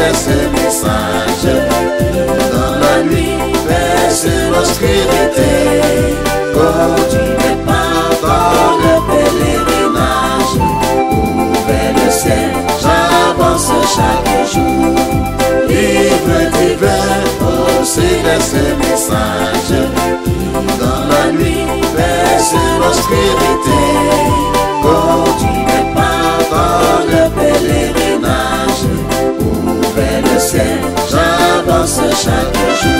laisse un message dans la nuit, verse l'obscurité. Continue pas dans le pèlerinage, ouvert le ciel, j'avance chaque jour. Livre divin, aussi laisse un message dans la nuit, verse l'obscurité. Continue pas dans le pèlerinage, ouvert le ciel, j'avance chaque jour.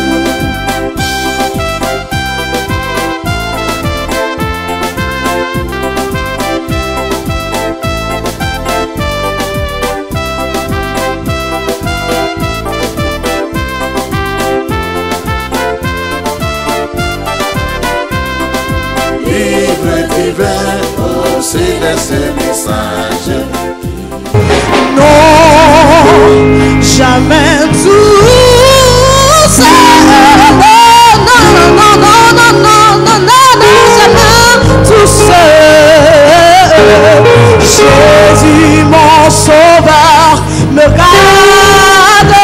Aussi laisse un message. Non, jamais tout seul. Non, non, non, non, non, non, non, non, jamais tout seul. Jésus, mon sauveur, me garde.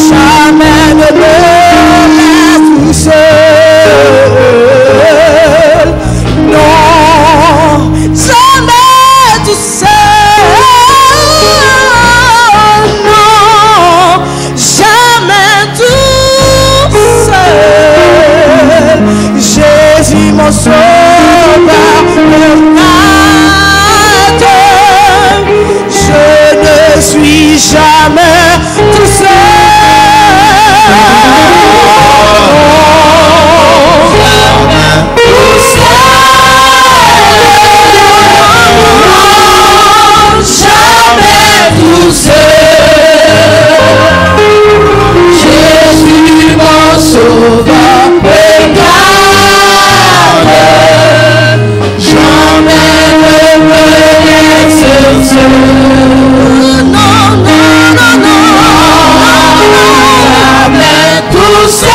Jamais ne me laisse tout seul. Non, jamais tout seul. Non, jamais tout seul. Jésus mon sauveur me garde. Je ne suis jamais tout seul. Jésus mon sauveur me garde, jamais ne me laisse seul. Non, non, non, non, jamais tout seul.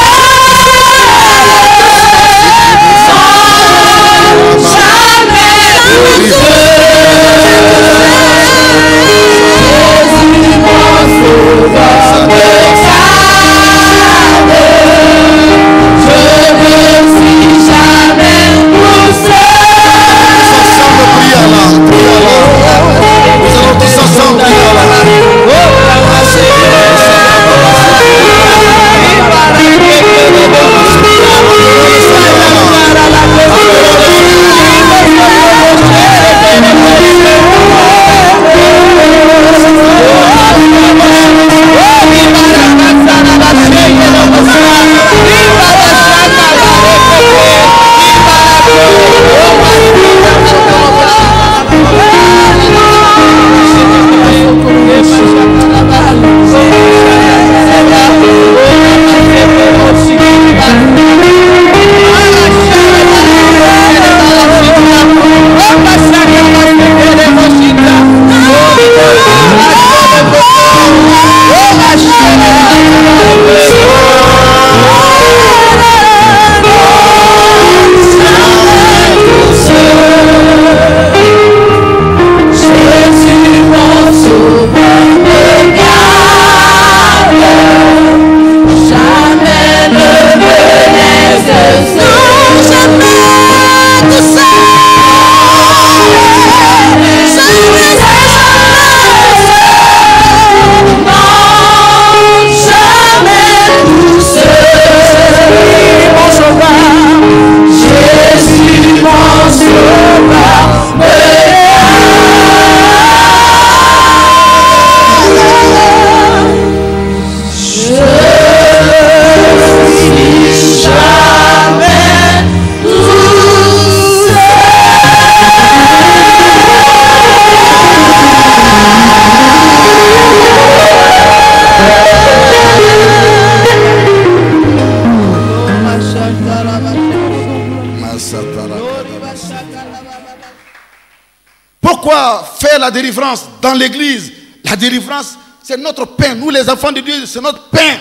Pourquoi faire la délivrance dans l'église? La délivrance, c'est notre pain. Nous, les enfants de Dieu, c'est notre pain.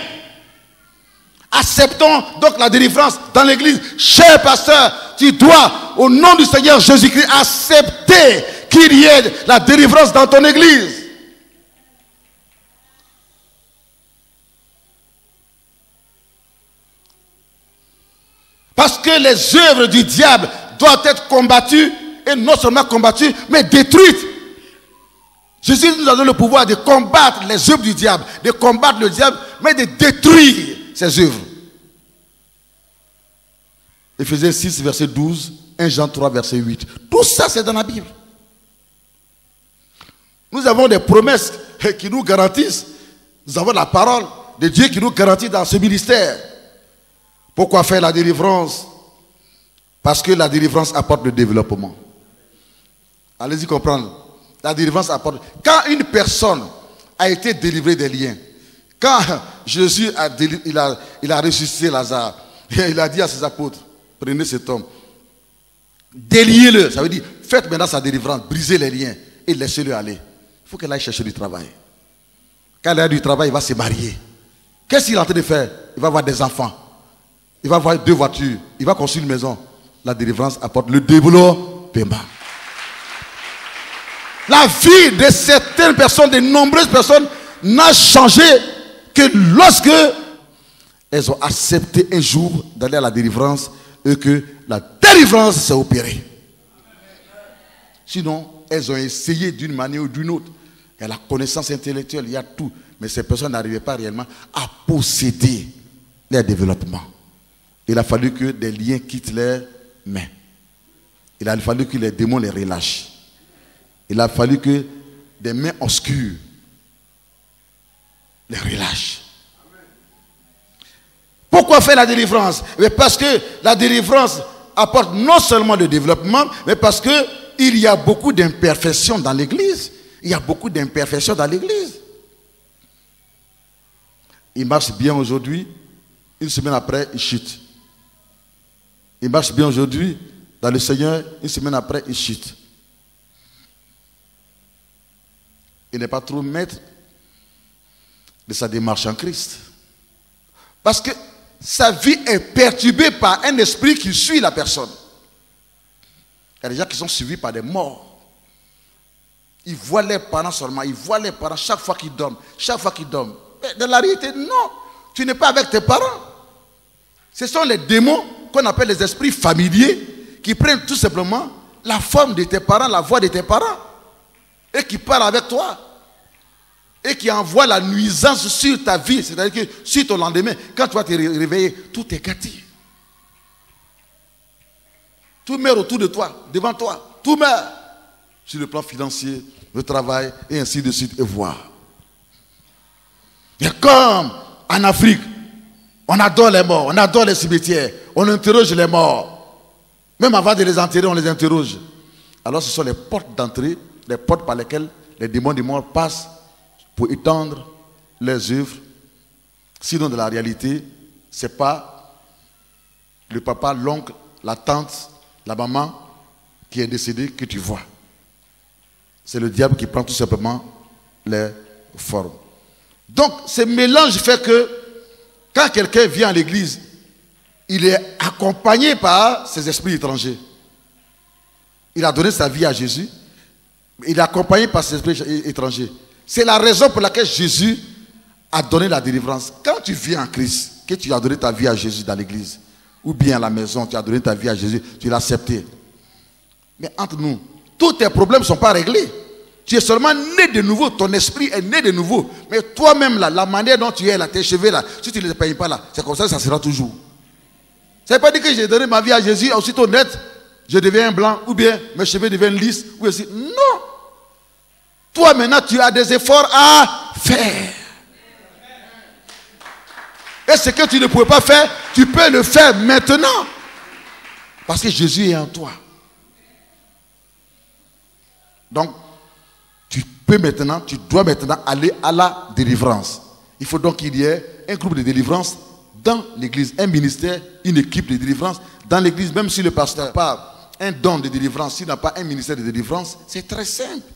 Acceptons donc la délivrance dans l'église. Cher pasteur, tu dois, au nom du Seigneur Jésus-Christ, accepter qu'il y ait la délivrance dans ton église. Parce que les œuvres du diable doivent être combattues, et non seulement combattues, mais détruites. Jésus nous a donné le pouvoir de combattre les œuvres du diable, de combattre le diable, mais de détruire ses œuvres. Éphésiens 6, verset 12, 1 Jean 3, verset 8. Tout ça, c'est dans la Bible. Nous avons des promesses qui nous garantissent. Nous avons la parole de Dieu qui nous garantit dans ce ministère. Pourquoi faire la délivrance? Parce que la délivrance apporte le développement. Allez-y comprendre. La délivrance apporte. Quand une personne a été délivrée des liens, quand Jésus il a ressuscité Lazare, il a dit à ses apôtres, prenez cet homme, déliez-le. Ça veut dire, faites maintenant sa délivrance, brisez les liens et laissez-le aller. Il faut qu'elle aille chercher du travail. Quand elle a du travail, il va se marier. Qu'est-ce qu'il est en train de faire? Il va avoir des enfants. Il va avoir 2 voitures. Il va construire une maison. La délivrance apporte le développement. La vie de certaines personnes, de nombreuses personnes, n'a changé que lorsque elles ont accepté un jour d'aller à la délivrance et que la délivrance s'est opérée. Sinon, elles ont essayé d'une manière ou d'une autre. Il y a la connaissance intellectuelle, il y a tout. Mais ces personnes n'arrivaient pas réellement à posséder leur développement. Il a fallu que des liens quittent leurs mains. Il a fallu que les démons les relâchent. Il a fallu que des mains obscures les relâchent. Pourquoi faire la délivrance? Mais parce que la délivrance apporte non seulement le développement, mais parce qu'il y a beaucoup d'imperfections dans l'église. Il y a beaucoup d'imperfections dans l'église. Il marche bien aujourd'hui, une semaine après, il chute. Il marche bien aujourd'hui dans le Seigneur, une semaine après, il chute. Il n'est pas trop maître de sa démarche en Christ. Parce que sa vie est perturbée par un esprit qui suit la personne. Il y a des gens qui sont suivis par des morts. Ils voient les parents seulement, ils voient les parents chaque fois qu'ils dorment, chaque fois qu'ils dorment. Mais dans la réalité, non, tu n'es pas avec tes parents. Ce sont les démons qu'on appelle les esprits familiers qui prennent tout simplement la forme de tes parents, la voix de tes parents et qui parlent avec toi et qui envoient la nuisance sur ta vie, c'est-à-dire que sur ton lendemain, quand tu vas te réveiller, tout est gâté. Tout meurt autour de toi, devant toi, tout meurt. Sur le plan financier, le travail, et ainsi de suite, et voir. Et comme en Afrique, on adore les morts, on adore les cimetières, on interroge les morts. Même avant de les enterrer, on les interroge. Alors ce sont les portes d'entrée, les portes par lesquelles les démons des morts passent pour étendre leurs œuvres. Sinon, dans la réalité, ce n'est pas le papa, l'oncle, la tante, la maman qui est décédée que tu vois. C'est le diable qui prend tout simplement les formes. Donc, ce mélange fait que quand quelqu'un vient à l'église, il est accompagné par ses esprits étrangers. Il a donné sa vie à Jésus. Il est accompagné par ses esprits étrangers. C'est la raison pour laquelle Jésus a donné la délivrance. Quand tu viens en Christ, que tu as donné ta vie à Jésus dans l'église, ou bien à la maison, tu as donné ta vie à Jésus, tu l'as accepté. Mais entre nous, tous tes problèmes ne sont pas réglés. Tu es seulement né de nouveau, ton esprit est né de nouveau. Mais toi-même, là, la manière dont tu es là, tes cheveux là, si tu ne les payes pas là, c'est comme ça que ça sera toujours. Ça ne veut pas dire que j'ai donné ma vie à Jésus, aussitôt net, je deviens un blanc, ou bien mes cheveux deviennent lisses, ou aussi. Non! Toi maintenant, tu as des efforts à faire. Et ce que tu ne pouvais pas faire, tu peux le faire maintenant. Parce que Jésus est en toi. Donc, tu peux maintenant, tu dois maintenant aller à la délivrance. Il faut donc qu'il y ait un groupe de délivrance dans l'église, un ministère, une équipe de délivrance dans l'église, même si le pasteur n'a pas un don de délivrance, s'il n'a pas un ministère de délivrance, c'est très simple.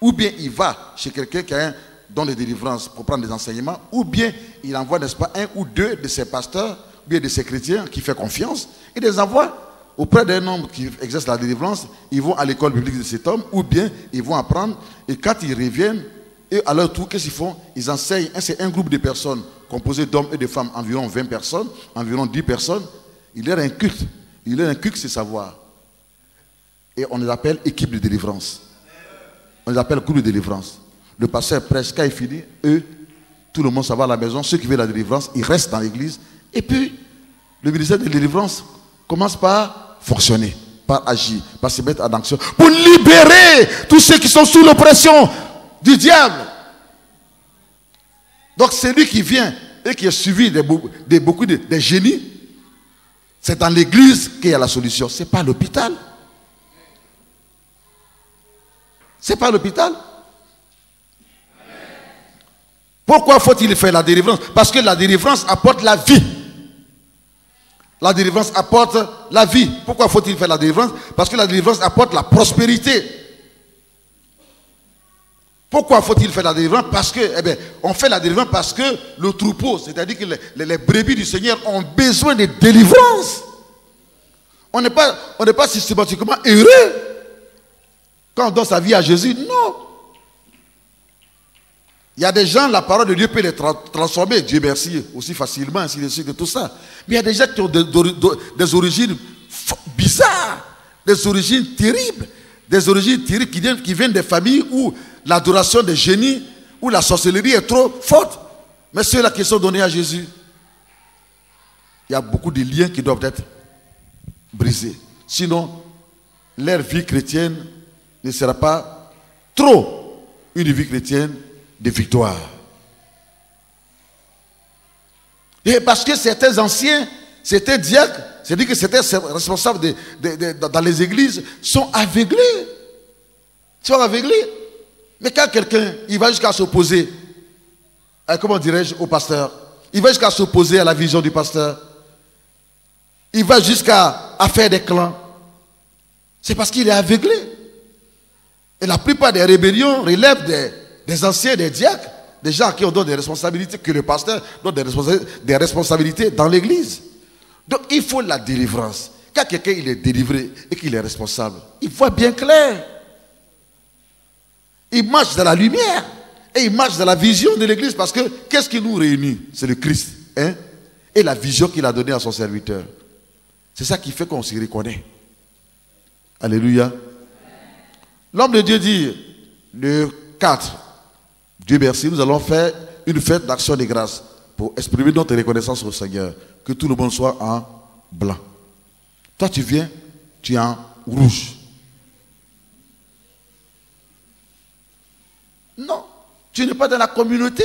Ou bien il va chez quelqu'un qui a un don de délivrance pour prendre des enseignements, ou bien il envoie, n'est-ce pas, un ou deux de ses pasteurs, ou bien de ses chrétiens qui fait confiance, et les envoie auprès d'un homme qui exerce la délivrance. Ils vont à l'école biblique de cet homme, ou bien ils vont apprendre, et quand ils reviennent, et à leur tour, qu'est-ce qu'ils font? Ils enseignent, c'est un groupe de personnes composé d'hommes et de femmes, environ 20 personnes, environ 10 personnes, ils leur inculquent Il a un culte, c'est savoir. Et on les appelle équipe de délivrance. On les appelle groupe de délivrance. Le pasteur prêche, quand il finit, eux, tout le monde s'en va à la maison. Ceux qui veulent la délivrance, ils restent dans l'église. Et puis, le ministère de délivrance commence par fonctionner, par agir, par se mettre en action, pour libérer tous ceux qui sont sous l'oppression du diable. Donc, celui qui vient et qui est suivi de beaucoup de génies, c'est dans l'église qu'il y a la solution. Ce n'est pas à l'hôpital. Ce n'est pas à l'hôpital. Pourquoi faut-il faire la délivrance? Parce que la délivrance apporte la vie. La délivrance apporte la vie. Pourquoi faut-il faire la délivrance? Parce que la délivrance apporte la prospérité. Pourquoi faut-il faire la délivrance? Parce que, on fait la délivrance parce que le troupeau, c'est-à-dire que les brebis du Seigneur ont besoin de délivrance. On n'est pas systématiquement heureux quand on donne sa vie à Jésus. Non. Il y a des gens, la parole de Dieu peut les transformer, Dieu merci, aussi facilement, ainsi de suite, tout ça. Mais il y a des gens qui ont des origines bizarres, des origines terribles, qui viennent des familles où l'adoration des génies, où la sorcellerie est trop forte. Mais ceux-là qui sont donnés à Jésus, il y a beaucoup de liens qui doivent être brisés. Sinon, leur vie chrétienne ne sera pas trop une vie chrétienne de victoire. Et parce que certains anciens, certains diacres, c'est-à-dire que certains responsables dans les églises sont aveuglés. Sont aveuglés. Mais quand quelqu'un, il va jusqu'à s'opposer, comment dirais-je, au pasteur, il va jusqu'à s'opposer à la vision du pasteur, il va jusqu'à faire des clans, c'est parce qu'il est aveuglé. Et la plupart des rébellions relèvent des anciens, des diacres, des gens à qui on donne des responsabilités, que le pasteur donne des responsabilités dans l'église. Donc il faut la délivrance. Quand quelqu'un il est délivré et qu'il est responsable, il voit bien clair. Il marche dans la lumière et il marche dans la vision de l'église, parce que qu'est-ce qui nous réunit? C'est le Christ, hein? Et la vision qu'il a donnée à son serviteur. C'est ça qui fait qu'on s'y reconnaît. Alléluia. L'homme de Dieu dit, le 4, Dieu merci, nous allons faire une fête d'action de grâce pour exprimer notre reconnaissance au Seigneur. Que tout le monde soit en blanc. Toi tu viens, tu es en rouge. Non, tu n'es pas dans la communauté.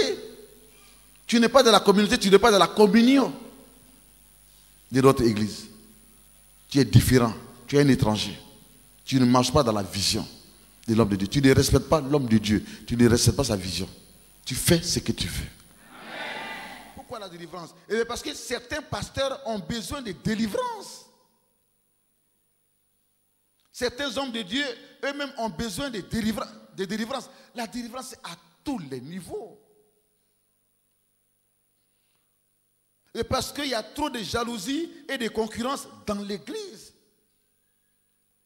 Tu n'es pas dans la communauté, tu n'es pas dans la communion de notre église. Tu es différent, tu es un étranger. Tu ne marches pas dans la vision de l'homme de Dieu. Tu ne respectes pas l'homme de Dieu. Tu ne respectes pas sa vision. Tu fais ce que tu veux. Amen. Pourquoi la délivrance? Parce que certains pasteurs ont besoin de délivrance. Certains hommes de Dieu, eux-mêmes, ont besoin de délivrance. La délivrance, c'est à tous les niveaux. Et parce qu'il y a trop de jalousie et de concurrence dans l'église.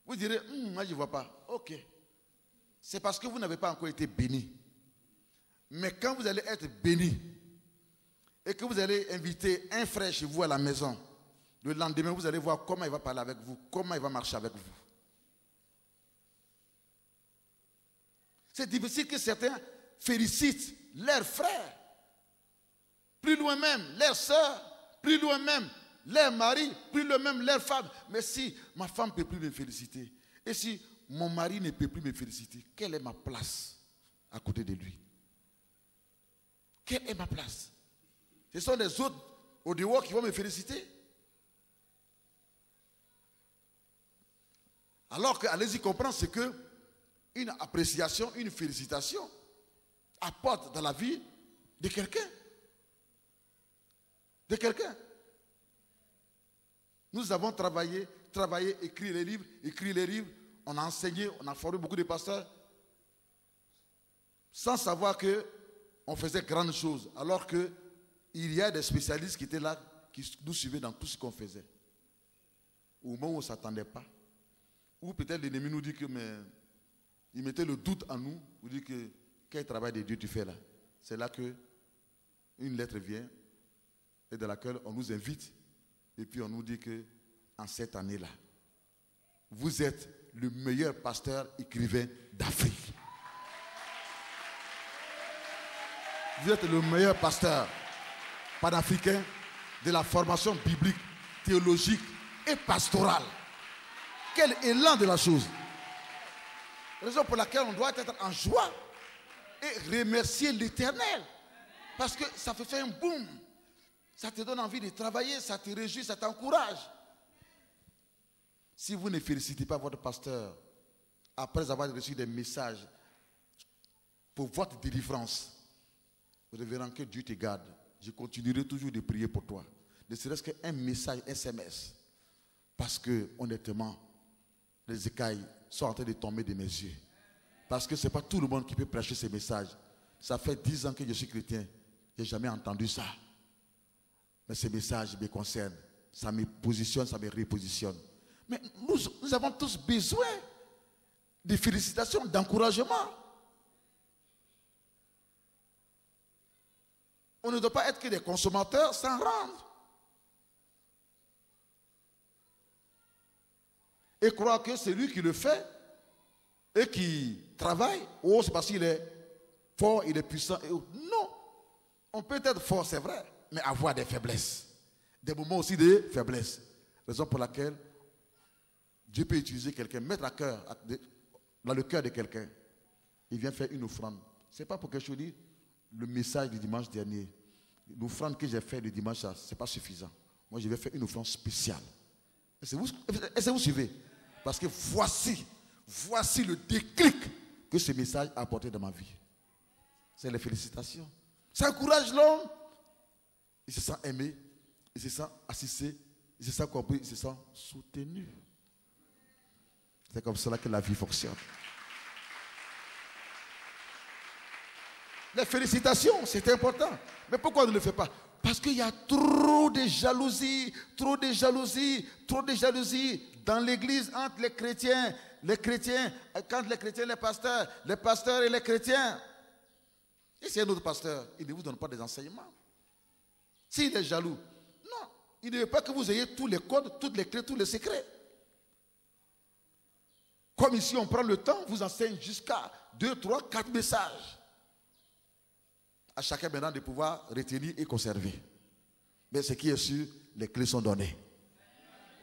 Vous direz, moi je ne vois pas. Ok. C'est parce que vous n'avez pas encore été béni. Mais quand vous allez être béni et que vous allez inviter un frère chez vous à la maison, le lendemain, vous allez voir comment il va parler avec vous, comment il va marcher avec vous. C'est difficile que certains félicitent leurs frères, plus loin même leurs soeurs, plus loin même leurs maris, plus loin même leurs femmes. Mais si ma femme ne peut plus me féliciter, et si mon mari ne peut plus me féliciter, quelle est ma place à côté de lui? Quelle est ma place? Ce sont les autres au dehors qui vont me féliciter. Alors que, allez-y comprendre, c'est que une appréciation, une félicitation apporte dans la vie de quelqu'un. De quelqu'un. Nous avons travaillé, écrit les livres, on a enseigné, on a formé beaucoup de pasteurs, sans savoir qu'on faisait grandes choses, alors qu'il y a des spécialistes qui étaient là, qui nous suivaient dans tout ce qu'on faisait. Au moment où on ne s'attendait pas. Ou peut-être l'ennemi nous dit que, mais il mettait le doute en nous, il dit que quel travail de Dieu tu fais là? C'est là que une lettre vient, et dans laquelle on nous invite, et puis on nous dit que en cette année-là. Vous êtes le meilleur pasteur écrivain d'Afrique. Vous êtes le meilleur pasteur panafricain de la formation biblique, théologique et pastorale. Quel élan de la chose. Raison pour laquelle on doit être en joie et remercier l'Éternel. Parce que ça fait un boom. Ça te donne envie de travailler, ça te réjouit, ça t'encourage. Si vous ne félicitez pas votre pasteur après avoir reçu des messages pour votre délivrance, vous verrez que Dieu te garde. Je continuerai toujours de prier pour toi. Ne serait-ce qu'un message SMS. Parce que, honnêtement, les écailles sont en train de tomber de mes yeux. Parce que ce n'est pas tout le monde qui peut prêcher ces messages. Ça fait 10 ans que je suis chrétien. Je n'ai jamais entendu ça. Mais ces messages me concernent. Ça me positionne, ça me repositionne. Mais nous avons tous besoin de félicitations, d'encouragement. On ne doit pas être que des consommateurs sans rendre. Et croire que c'est lui qui le fait et qui travaille, oh, c'est parce qu'il est fort, il est puissant. Non, on peut être fort, c'est vrai, mais avoir des faiblesses. Des moments aussi de faiblesse. Raison pour laquelle Dieu peut utiliser quelqu'un, mettre à cœur, dans le cœur de quelqu'un. Il vient faire une offrande. Ce n'est pas pour que je dise le message du dimanche dernier. L'offrande que j'ai fait le dimanche, ce n'est pas suffisant. Moi, je vais faire une offrande spéciale. Est-ce que vous suivez? Parce que voici le déclic que ce message a apporté dans ma vie. C'est les félicitations. Ça encourage l'homme. Il se sent aimé, il se sent assisté, il se sent compris, il se sent soutenu. C'est comme cela que la vie fonctionne. Les félicitations, c'est important. Mais pourquoi on ne le fait pas? Parce qu'il y a trop de jalousie dans l'église entre les chrétiens, quand les chrétiens, les pasteurs et les chrétiens. Et si un autre pasteur, il ne vous donne pas des enseignements. S'il est jaloux, non, il ne veut pas que vous ayez tous les codes, toutes les clés, tous les secrets. Comme ici, on prend le temps, vous enseigne jusqu'à 2, 3, 4 messages. À chacun maintenant de pouvoir retenir et conserver. Mais ce qui est sûr, les clés sont données.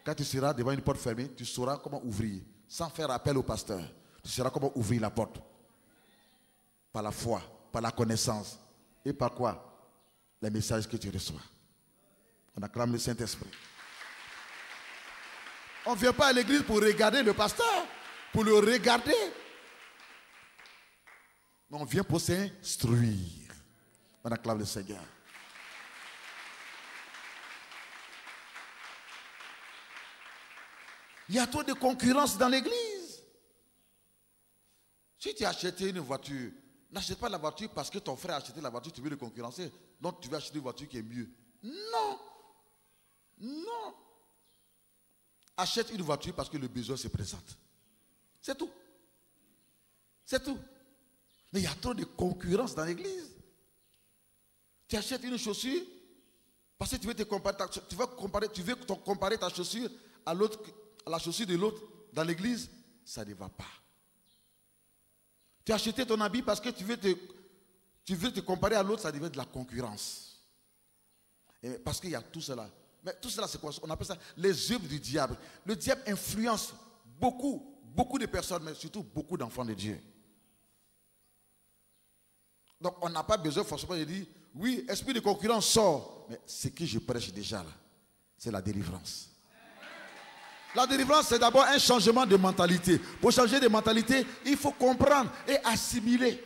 Quand tu seras devant une porte fermée, tu sauras comment ouvrir. Sans faire appel au pasteur. Tu sauras comment ouvrir la porte. Par la foi, par la connaissance. Et par quoi? Les messages que tu reçois. On acclame le Saint-Esprit. On ne vient pas à l'église pour regarder le pasteur. Pour le regarder. Mais on vient pour s'instruire. On acclame le Seigneur. Il y a trop de concurrence dans l'église. Si tu as acheté une voiture, n'achète pas la voiture parce que ton frère a acheté la voiture, tu veux le concurrencer. Donc tu veux acheter une voiture qui est mieux. Non. Non. Achète une voiture parce que le besoin se présente. C'est tout. C'est tout. Mais il y a trop de concurrence dans l'église. Tu achètes une chaussure parce que tu veux te comparer, tu veux comparer ta chaussure à la chaussure de l'autre dans l'église, ça ne va pas. Tu as acheté ton habit parce que tu veux te comparer à l'autre, ça devient de la concurrence. Et parce qu'il y a tout cela. Mais tout cela, c'est quoi? On appelle ça les œuvres du diable. Le diable influence beaucoup de personnes, mais surtout beaucoup d'enfants de Dieu. Donc on n'a pas besoin forcément de dire, oui, esprit de concurrence sort. Mais ce que je prêche déjà là, c'est la délivrance. La délivrance, c'est d'abord un changement de mentalité. Pour changer de mentalité, il faut comprendre et assimiler.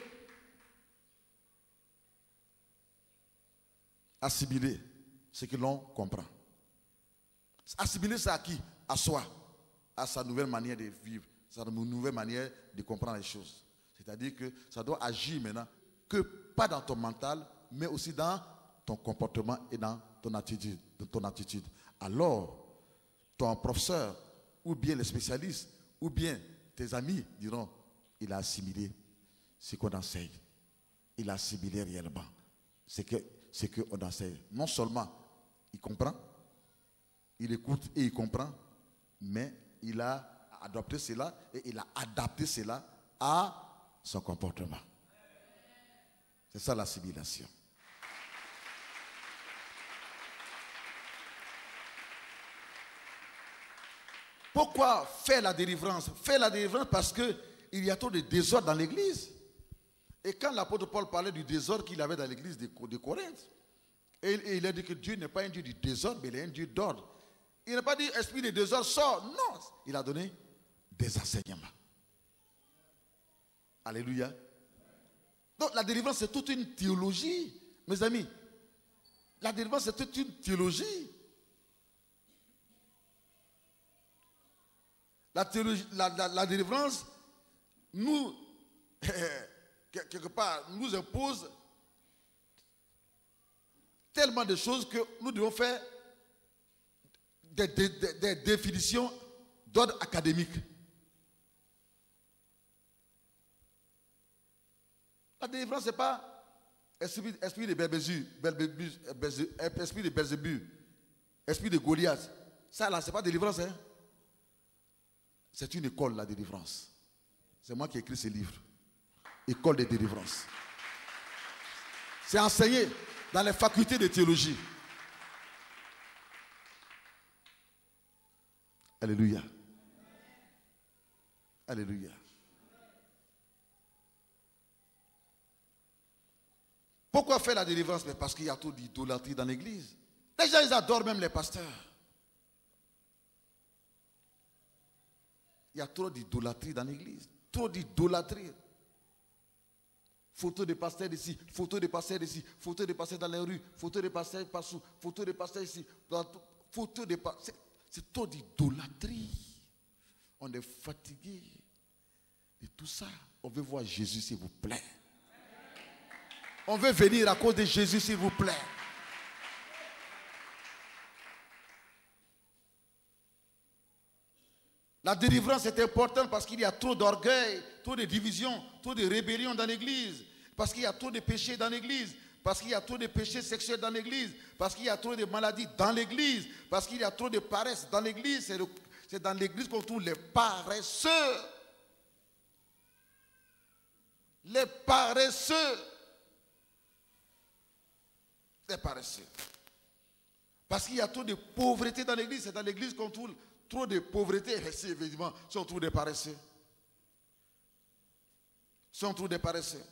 Assimiler ce que l'on comprend. Assimiler ça à qui? À soi. À sa nouvelle manière de vivre. Sa nouvelle manière de comprendre les choses. C'est-à-dire que ça doit agir maintenant, que pas dans ton mental, mais aussi dans ton comportement et dans ton attitude. Alors, ton professeur, ou bien les spécialistes, ou bien tes amis diront, il a assimilé ce qu'on enseigne. Il a assimilé réellement ce qu'on enseigne. Non seulement il comprend, il écoute et il comprend, mais il a adopté cela et il a adapté cela à son comportement. C'est ça l'assimilation. Pourquoi faire la délivrance? Faire la délivrance parce qu'il y a trop de désordre dans l'église. Et quand l'apôtre Paul parlait du désordre qu'il avait dans l'église de Corinthe, et il a dit que Dieu n'est pas un Dieu du désordre, mais il est un Dieu d'ordre. Il n'a pas dit esprit de désordre, sort. Non, il a donné des enseignements. Alléluia. Donc la délivrance, c'est toute une théologie, mes amis. La délivrance, c'est toute une théologie. La délivrance nous, quelque part, nous impose tellement de choses que nous devons faire des définitions d'ordre académique. La délivrance, ce n'est pas esprit de esprit de Belzébul, esprit de Goliath. Ça là, ce n'est pas délivrance, hein? C'est une école, la délivrance. C'est moi qui ai écrit ce livre. École de délivrance. C'est enseigné dans les facultés de théologie. Alléluia. Alléluia. Pourquoi faire la délivrance? Mais parce qu'il y a trop d'idolâtrie dans l'église. Les gens, ils adorent même les pasteurs. Il y a trop d'idolâtrie dans l'église. Trop d'idolâtrie. Photos de pasteurs ici, photos de pasteurs ici, photos de pasteurs dans les rues, photos de pasteurs partout, photos de pasteurs ici, photos de pasteurs. C'est trop d'idolâtrie. On est fatigué de tout ça. On veut voir Jésus, s'il vous plaît. On veut venir à cause de Jésus, s'il vous plaît. La délivrance est importante parce qu'il y a trop d'orgueil, trop de division, trop de rébellion dans l'église. Parce qu'il y a trop de péchés dans l'église. Parce qu'il y a trop de péchés sexuels dans l'église. Parce qu'il y a trop de maladies dans l'église. Parce qu'il y a trop de paresse dans l'église. C'est dans l'église qu'on trouve les paresseux. Les paresseux. Les paresseux. Parce qu'il y a trop de pauvreté dans l'église. C'est dans l'église qu'on trouve trop de pauvreté. Si évidemment, si on trouve des paresseux. Si on trouve des paresseux,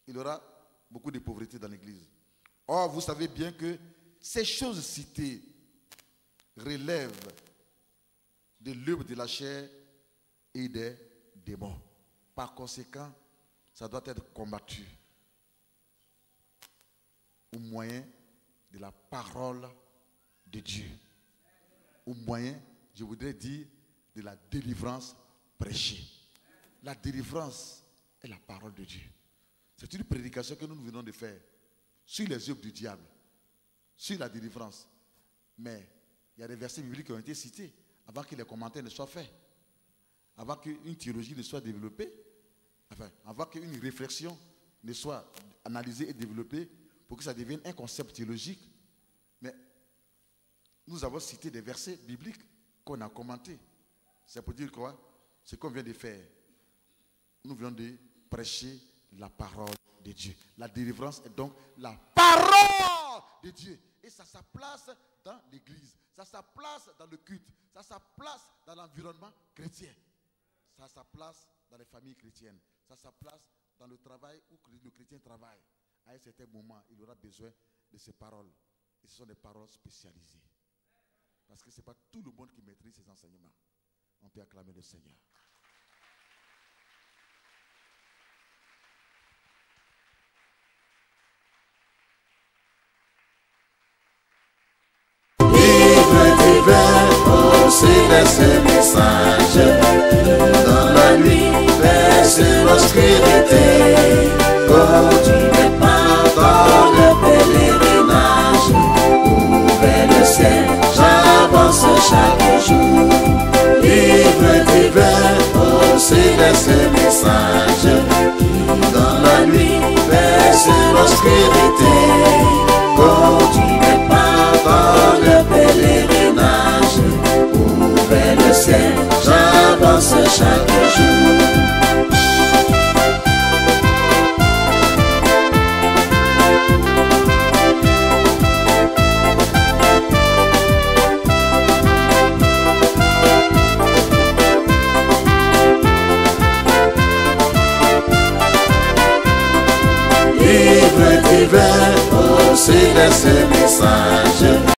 il y aura beaucoup de pauvreté dans l'église. Or, vous savez bien que ces choses citées relèvent de l'œuvre de la chair et des démons. Par conséquent, ça doit être combattu au moyen de la parole de Dieu. Au moyen, je voudrais dire, de la délivrance prêchée. La délivrance est la parole de Dieu. C'est une prédication que nous venons de faire sur les œuvres du diable, sur la délivrance. Mais il y a des versets bibliques qui ont été cités avant que les commentaires ne soient faits, avant qu'une théologie ne soit développée, enfin, avant qu'une réflexion ne soit analysée et développée pour que ça devienne un concept théologique. Mais nous avons cité des versets bibliques qu'on a commentés. C'est pour dire quoi? Ce qu'on vient de faire. Nous venons de prêcher la parole de Dieu. La délivrance est donc la parole de Dieu. Et ça sa place dans l'église. Ça sa place dans le culte. Ça sa place dans l'environnement chrétien. Ça sa place dans les familles chrétiennes. Ça sa place dans le travail où le chrétien travaille. À un certain moment, il aura besoin de ces paroles. Et ce sont des paroles spécialisées. Parce que ce n'est pas tout le monde qui maîtrise ces enseignements. On peut acclamer le Seigneur. Aussi laisser message dans la nuit, verser l'obscurité. Quand tu n'es pas dans le pèlerinage, ouvert le ciel, j'avance chaque jour. Livre divin, célestes messages